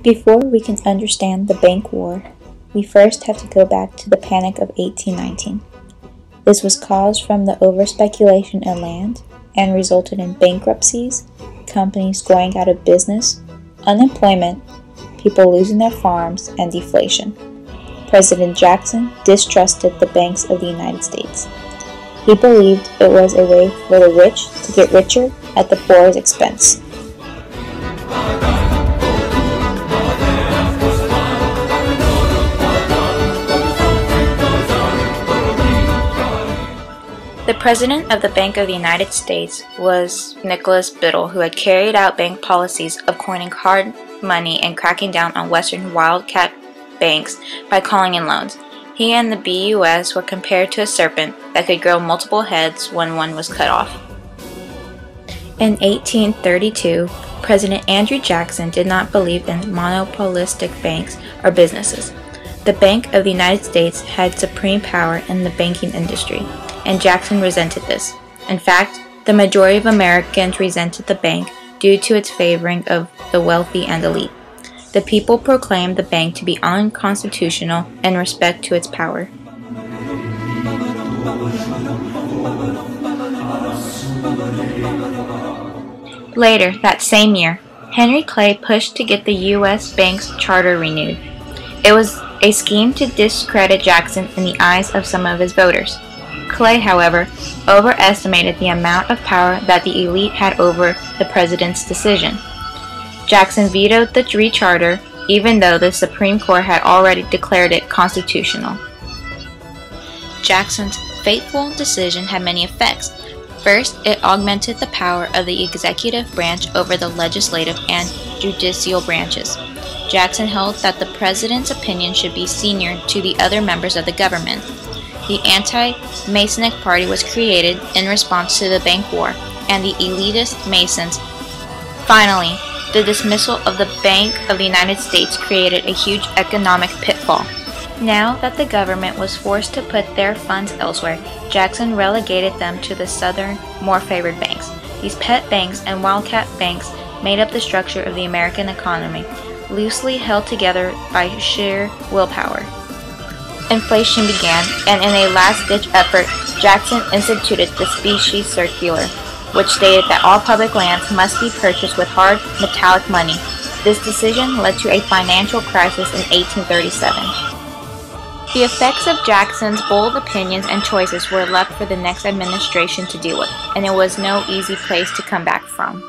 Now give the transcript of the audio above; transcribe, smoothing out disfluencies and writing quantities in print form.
Before we can understand the bank war, we first have to go back to the Panic of 1819. This was caused from the over-speculation in land and resulted in bankruptcies, companies going out of business, unemployment, people losing their farms, and deflation. President Jackson distrusted the banks of the United States. He believed it was a way for the rich to get richer at the poor's expense. The president of the Bank of the United States was Nicholas Biddle, who had carried out bank policies of coining hard money and cracking down on Western wildcat banks by calling in loans. He and the BUS were compared to a serpent that could grow multiple heads when one was cut off. In 1832, President Andrew Jackson did not believe in monopolistic banks or businesses. The Bank of the United States had supreme power in the banking industry, and Jackson resented this. In fact, the majority of Americans resented the bank due to its favoring of the wealthy and elite. The people proclaimed the bank to be unconstitutional in respect to its power. Later, that same year, Henry Clay pushed to get the U.S. Bank's charter renewed. It was a scheme to discredit Jackson in the eyes of some of his voters. Clay, however, overestimated the amount of power that the elite had over the president's decision. Jackson vetoed the recharter, even though the Supreme Court had already declared it constitutional. Jackson's fateful decision had many effects. First, it augmented the power of the executive branch over the legislative and judicial branches. Jackson held that the president's opinion should be senior to the other members of the government. The anti-Masonic Party was created in response to the bank war and the elitist Masons. Finally, the dismissal of the Bank of the United States created a huge economic pitfall. Now that the government was forced to put their funds elsewhere, Jackson relegated them to the southern, more favored banks. These pet banks and wildcat banks made up the structure of the American economy, loosely held together by sheer willpower. Inflation began, and in a last-ditch effort, Jackson instituted the Specie Circular, which stated that all public lands must be purchased with hard, metallic money. This decision led to a financial crisis in 1837. The effects of Jackson's bold opinions and choices were left for the next administration to deal with, and it was no easy place to come back from.